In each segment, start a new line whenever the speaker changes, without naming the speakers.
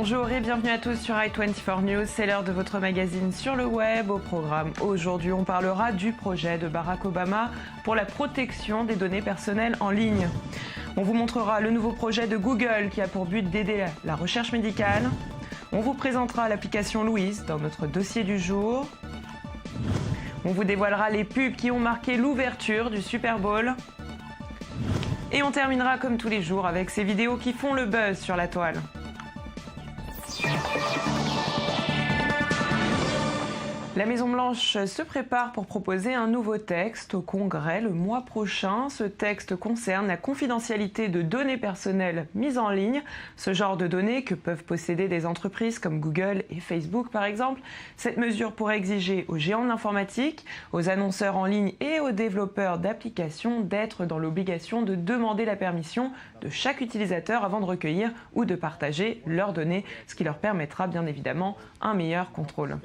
Bonjour et bienvenue à tous sur i24 News, c'est l'heure de votre magazine sur le web. Au programme aujourd'hui, on parlera du projet de Barack Obama pour la protection des données personnelles en ligne. On vous montrera le nouveau projet de Google qui a pour but d'aider la recherche médicale. On vous présentera l'application Louise dans notre dossier du jour. On vous dévoilera les pubs qui ont marqué l'ouverture du Super Bowl. Et on terminera comme tous les jours avec ces vidéos qui font le buzz sur la toile. La Maison-Blanche se prépare pour proposer un nouveau texte au Congrès le mois prochain. Ce texte concerne la confidentialité de données personnelles mises en ligne, ce genre de données que peuvent posséder des entreprises comme Google et Facebook par exemple. Cette mesure pourrait exiger aux géants de l'informatique, aux annonceurs en ligne et aux développeurs d'applications d'être dans l'obligation de demander la permission de chaque utilisateur avant de recueillir ou de partager leurs données, ce qui leur permettra bien évidemment un meilleur contrôle.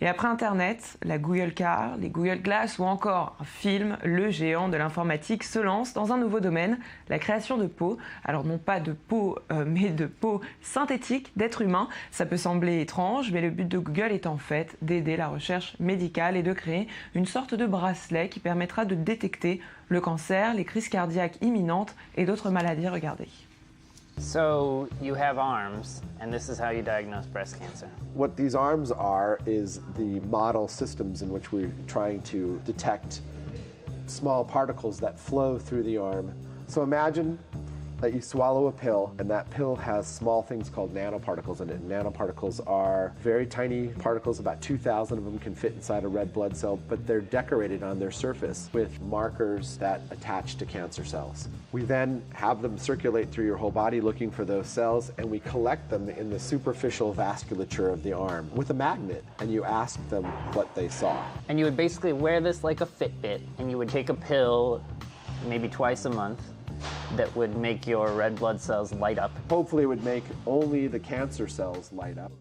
Et après Internet, la Google Car, les Google Glass ou encore un film, le géant de l'informatique se lance dans un nouveau domaine, la création de peaux. Alors non pas de peau, mais de peau synthétique d'êtres humains. Ça peut sembler étrange, mais le but de Google est en fait d'aider la recherche médicale et de créer une sorte de bracelet qui permettra de détecter le cancer, les crises cardiaques imminentes et d'autres maladies. Regardez.
So you have arms, and this is how you diagnose breast cancer.
What these arms are is the model systems in which we're trying to detect small particles that flow through the arm. So imagine that you swallow a pill, and that pill has small things called nanoparticles in it. And nanoparticles are very tiny particles, about 2,000 of them can fit inside a red blood cell, but they're decorated on their surface with markers that attach to cancer cells. We then have them circulate through your whole body looking for those cells, and we collect them in the superficial vasculature of the arm with a magnet, and you ask them what they saw.
And you would basically wear this like a Fitbit, and you would take a pill maybe twice a month that would make your red blood cells light up.
Hopefully it would make only the cancer cells light up.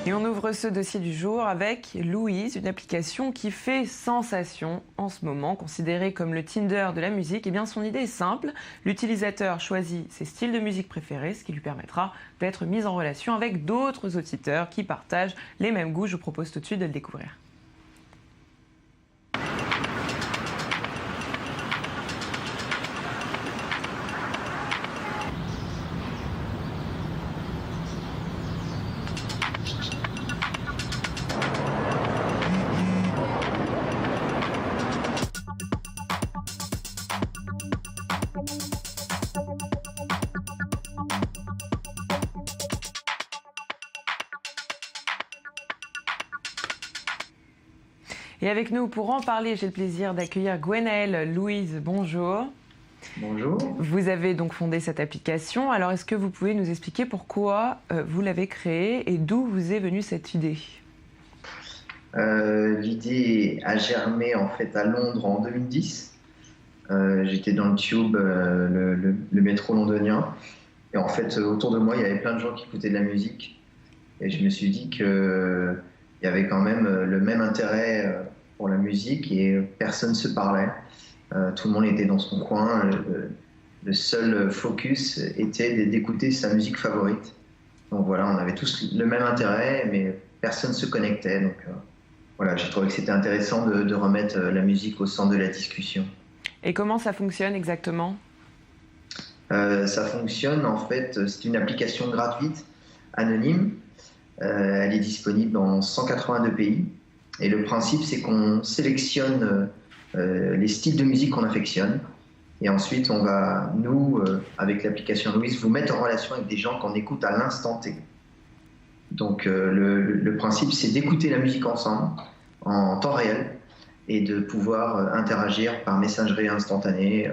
Et on ouvre ce dossier du jour avec Louise, une application qui fait sensation en ce moment, considérée comme le Tinder de la musique. Eh bien, son idée est simple. L'utilisateur choisit ses styles de musique préférés, ce qui lui permettra d'être mis en relation avec d'autres auditeurs qui partagent les mêmes goûts. Je vous propose tout de suite de le découvrir. Et avec nous pour en parler, j'ai le plaisir d'accueillir Gwenaëlle Louise. Bonjour.
Bonjour.
Vous avez donc fondé cette application. Alors, est-ce que vous pouvez nous expliquer pourquoi vous l'avez créée et d'où vous est venue cette idée ?
L'idée a germé en fait à Londres en 2010. J'étais dans le tube, le métro londonien. Et en fait, autour de moi, il y avait plein de gens qui écoutaient de la musique. Et je me suis dit qu'il y avait quand même le même intérêt pour la musique et personne ne se parlait. Tout le monde était dans son coin. Le seul focus était d'écouter sa musique favorite. Donc voilà, on avait tous le même intérêt, mais personne ne se connectait. Donc voilà, j'ai trouvé que c'était intéressant de remettre la musique au centre de la discussion.
Et comment ça fonctionne exactement ?
Ça fonctionne, en fait, c'est une application gratuite, anonyme. Elle est disponible dans 182 pays. Et le principe, c'est qu'on sélectionne les styles de musique qu'on affectionne. Et ensuite, on va, nous, avec l'application Louise, vous mettre en relation avec des gens qu'on écoute à l'instant T. Donc, le principe, c'est d'écouter la musique ensemble, en temps réel, et de pouvoir interagir par messagerie instantanée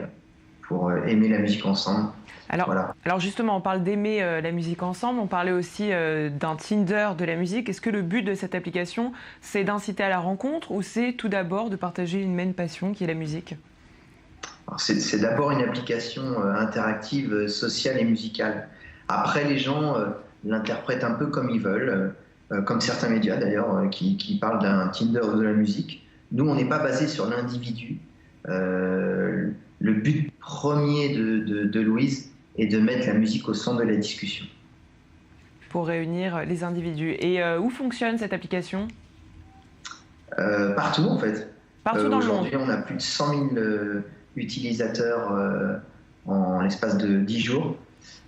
pour aimer la musique ensemble.
Alors,
voilà.
Alors justement, on parle d'aimer la musique ensemble, on parlait aussi d'un Tinder de la musique. Est-ce que le but de cette application, c'est d'inciter à la rencontre ou c'est tout d'abord de partager une même passion qui est la musique ?
C'est d'abord une application interactive, sociale et musicale. Après, les gens l'interprètent un peu comme ils veulent, comme certains médias d'ailleurs qui parlent d'un Tinder de la musique. Nous, on n'est pas basé sur l'individu. Le but premier de Louise, et de mettre la musique au centre de la discussion.
Pour réunir les individus. Et où fonctionne cette application ?
Partout en fait.
Partout dans le monde.
Aujourd'hui, on a plus de 100 000 utilisateurs en l'espace de 10 jours.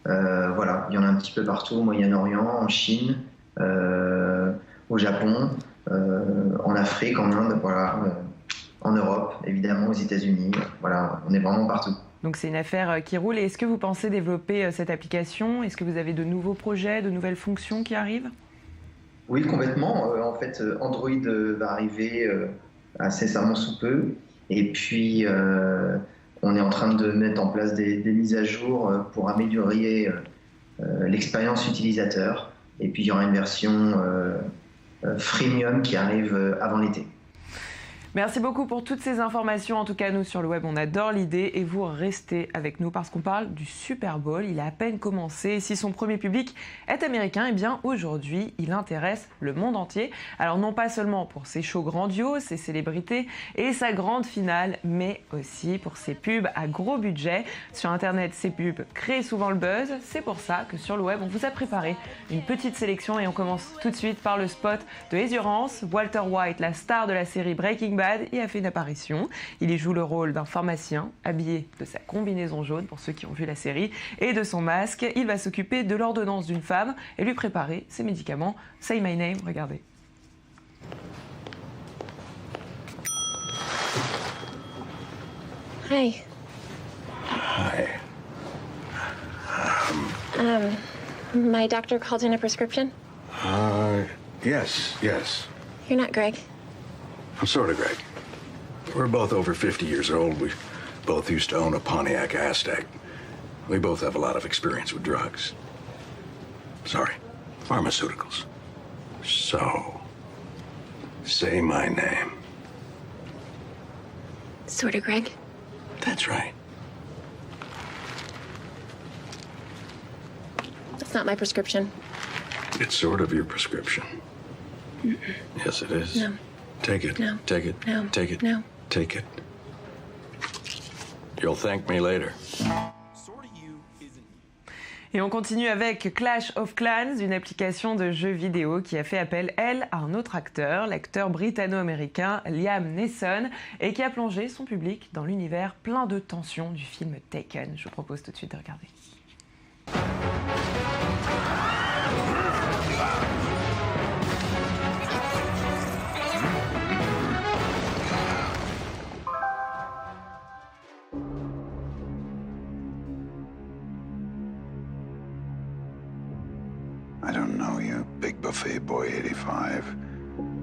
Voilà, il y en a un petit peu partout, au Moyen-Orient, en Chine, au Japon, en Afrique, en Inde, voilà, en Europe, évidemment, aux États-Unis. Voilà, on est vraiment partout.
Donc c'est une affaire qui roule. Et est-ce que vous pensez développer cette application ? Est-ce que vous avez de nouveaux projets, de nouvelles fonctions qui arrivent ?
Oui, complètement. En fait, Android va arriver incessamment sous peu. Et puis, on est en train de mettre en place des mises à jour pour améliorer l'expérience utilisateur. Et puis, il y aura une version freemium qui arrive avant l'été.
Merci beaucoup pour toutes ces informations. En tout cas, nous, sur le web, on adore l'idée et vous restez avec nous parce qu'on parle du Super Bowl. Il a à peine commencé et si son premier public est américain, eh bien, aujourd'hui, il intéresse le monde entier. Alors, non pas seulement pour ses shows grandioses, ses célébrités et sa grande finale, mais aussi pour ses pubs à gros budget. Sur Internet, ces pubs créent souvent le buzz. C'est pour ça que sur le web, on vous a préparé une petite sélection et on commence tout de suite par le spot de Endurance. Walter White, la star de la série Breaking Bad, y a fait une apparition. Il y joue le rôle d'un pharmacien habillé de sa combinaison jaune pour ceux qui ont vu la série et de son masque. Il va s'occuper de l'ordonnance d'une femme et lui préparer ses médicaments. Say My Name, regardez.
Hi.
Hi.
My doctor called in a prescription.
Yes.
You're not Greg.
I'm sort of Greg. We're both over 50 years old. We both used to own a Pontiac Aztek. We both have a lot of experience with drugs. Sorry, pharmaceuticals. So, say my name.
Sort of Greg.
That's right.
That's not my prescription.
It's sort of your prescription.
Mm-mm.
Yes, it is.
No.
Take it.
No.
Take it.
No.
Take it.
No.
Take it. You'll thank me later.
Et on continue avec Clash of Clans, une application de jeux vidéo qui a fait appel, elle, à un autre acteur, l'acteur britanno-américain Liam Neeson, et qui a plongé son public dans l'univers plein de tensions du film Taken. Je vous propose tout de suite de regarder.
I don't know you, Big Buffet Boy 85,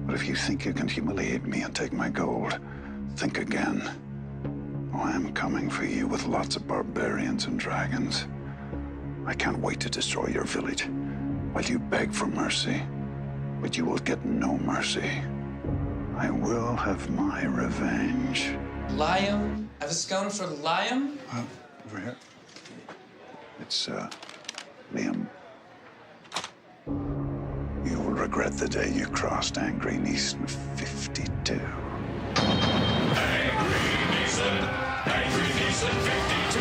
but if you think you can humiliate me and take my gold, think again. Oh, I'm coming for you with lots of barbarians and dragons. I can't wait to destroy your village while you beg for mercy, but you will get no mercy. I will have my revenge.
Liam? I have a scone for Liam?
Over here. It's, Liam. You will regret the day you crossed Angry Neeson 52.
Angry Neeson 52.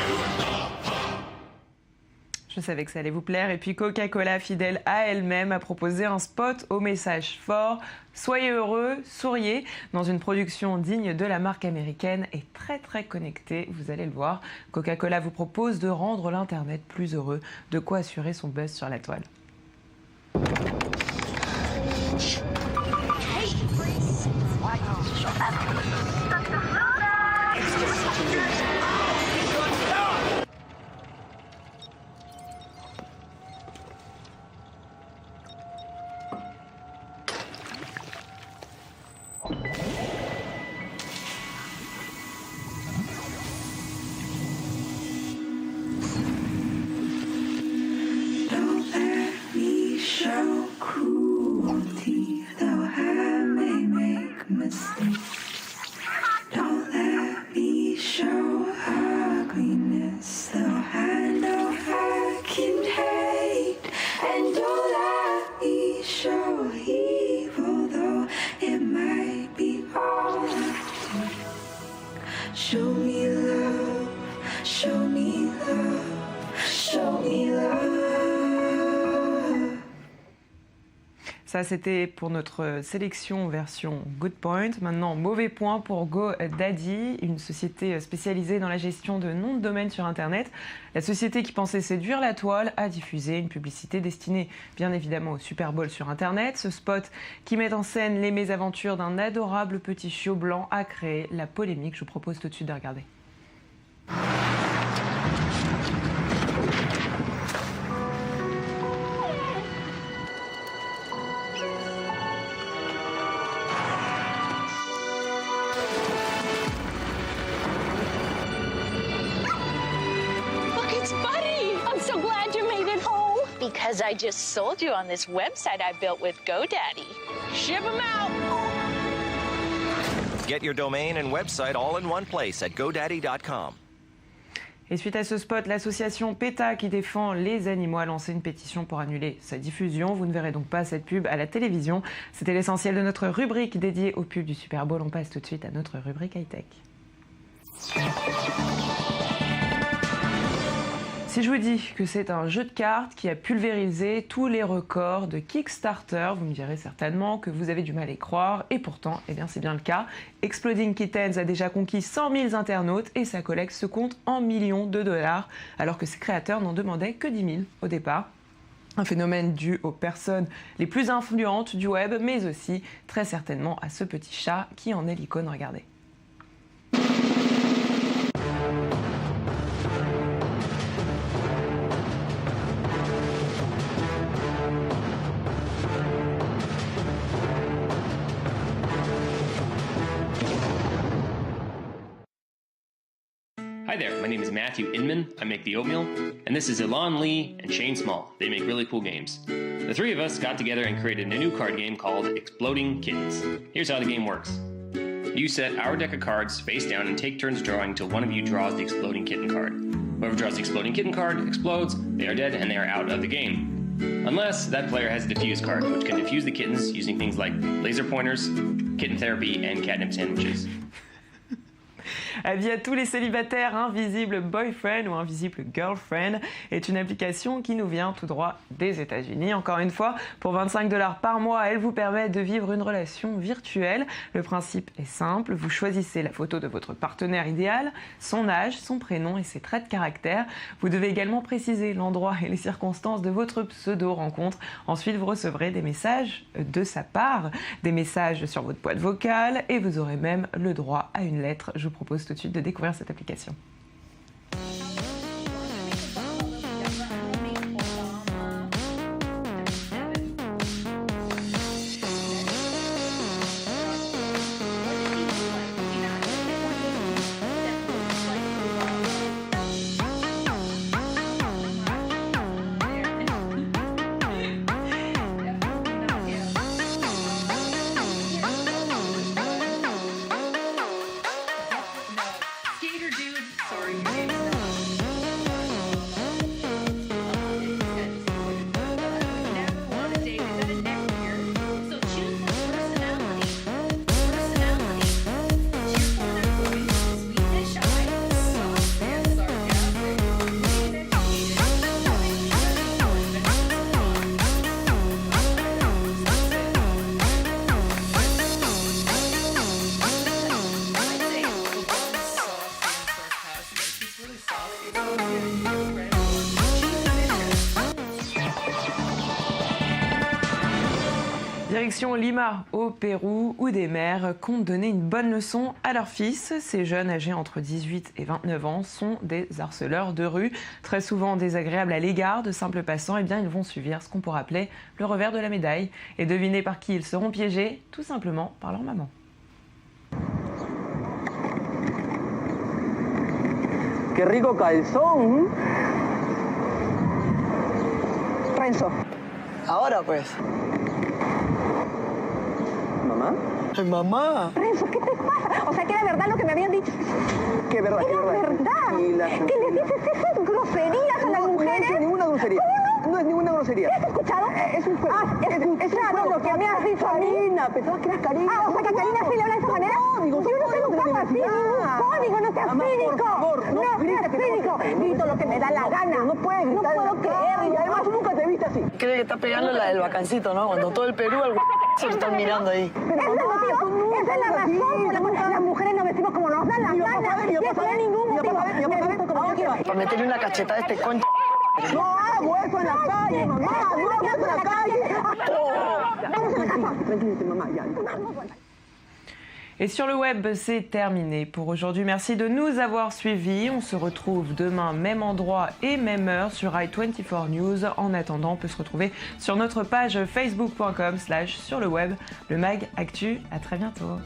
Je savais que ça allait vous plaire. Et puis Coca-Cola, fidèle à elle-même, a proposé un spot au message fort. Soyez heureux, souriez, dans une production digne de la marque américaine et très très connectée, vous allez le voir. Coca-Cola vous propose de rendre l'Internet plus heureux, de quoi assurer son buzz sur la toile.
Show me love, show me love, show
Ça, c'était pour notre sélection version Good Point. Maintenant, mauvais point pour GoDaddy, une société spécialisée dans la gestion de noms de domaine sur Internet. La société qui pensait séduire la toile a diffusé une publicité destinée bien évidemment au Super Bowl sur Internet. Ce spot qui met en scène les mésaventures d'un adorable petit chiot blanc a créé la polémique. Je vous propose tout de suite de regarder.
Because I just sold you on this website I built with GoDaddy. Ship them out!
Get your domain and website all in one place at GoDaddy.com.
Et suite à ce spot, l'association PETA qui défend les animaux a lancé une pétition pour annuler sa diffusion. Vous ne verrez donc pas cette pub à la télévision. C'était l'essentiel de notre rubrique dédiée aux pubs du Super Bowl. On passe tout de suite à notre rubrique high-tech. Si je vous dis que c'est un jeu de cartes qui a pulvérisé tous les records de Kickstarter, vous me direz certainement que vous avez du mal à y croire, et pourtant, eh bien, c'est bien le cas. Exploding Kittens a déjà conquis 100 000 internautes et sa collecte se compte en millions de dollars, alors que ses créateurs n'en demandaient que 10 000 au départ. Un phénomène dû aux personnes les plus influentes du web, mais aussi très certainement à ce petit chat qui en est l'icône, regardez.
Hi there, my name is Matthew Inman. I make the oatmeal, and this is Elon Lee and Shane Small. They make really cool games. The three of us got together and created a new card game called Exploding Kittens. Here's how the game works. You set our deck of cards face down and take turns drawing till one of you draws the Exploding Kitten card. Whoever draws the Exploding Kitten card explodes, they are dead, and they are out of the game. Unless that player has a diffuse card, which can diffuse the kittens using things like laser pointers, kitten therapy, and catnip sandwiches.
Avis à tous les célibataires, Invisible Boyfriend ou Invisible Girlfriend est une application qui nous vient tout droit des États-Unis. Encore une fois, pour 25 $ par mois, elle vous permet de vivre une relation virtuelle. Le principe est simple, vous choisissez la photo de votre partenaire idéal, son âge, son prénom et ses traits de caractère. Vous devez également préciser l'endroit et les circonstances de votre pseudo-rencontre. Ensuite, vous recevrez des messages de sa part, des messages sur votre boîte vocale et vous aurez même le droit à une lettre. Je vous propose tout de suite de découvrir cette application. Direction Lima, au Pérou, où des mères comptent donner une bonne leçon à leurs fils. Ces jeunes, âgés entre 18 et 29 ans, sont des harceleurs de rue. Très souvent désagréables à l'égard de simples passants, eh bien, ils vont subir ce qu'on pourrait appeler le revers de la médaille. Et devinez par qui ils seront piégés, tout simplement par leur maman.
¡Qué rico calzón! Renzo. Ahora pues. ¿Mamá? ¡Mamá!
Renzo, ¿qué te pasa? O sea, que era verdad lo que me habían dicho.
¿Qué verdad?
Era verdad. ¿Que les dices esas groserías a las mujeres?
No es ninguna grosería. No es ninguna grosería.
¿Qué has escuchado?
Es un juego.
Escuchado lo que me has dicho a mí.
Karina, pensabas que eras Karina.
Ah, o sea, que a Karina sí le habla de esa manera.
Código,
yo no tengo un papá así, ningún código, no seas cínico.
Por favor,
no seas cínico. Grito lo que me da la gana.
No puedes gritar.
No puedo creerlo.
Y además tú nunca te viste así.
¿Qué
que está pegando la del bacancito, ¿no? Cuando todo el Perú se lo están mirando ahí.
Esa es la razón por la cual las mujeres nos vestimos como nos dan las ganas. Y eso no hay ningún motivo.
Para meterle una cachetada a este concha.
No hago eso en la calle, mamá. No hago eso en la calle. Vamos a la casa. Tranquilízate, mamá. Ya.
Et sur le web, c'est terminé pour aujourd'hui. Merci de nous avoir suivis. On se retrouve demain, même endroit et même heure sur i24 News. En attendant, on peut se retrouver sur notre page facebook.com/sur le web, le Mag Actu. À très bientôt.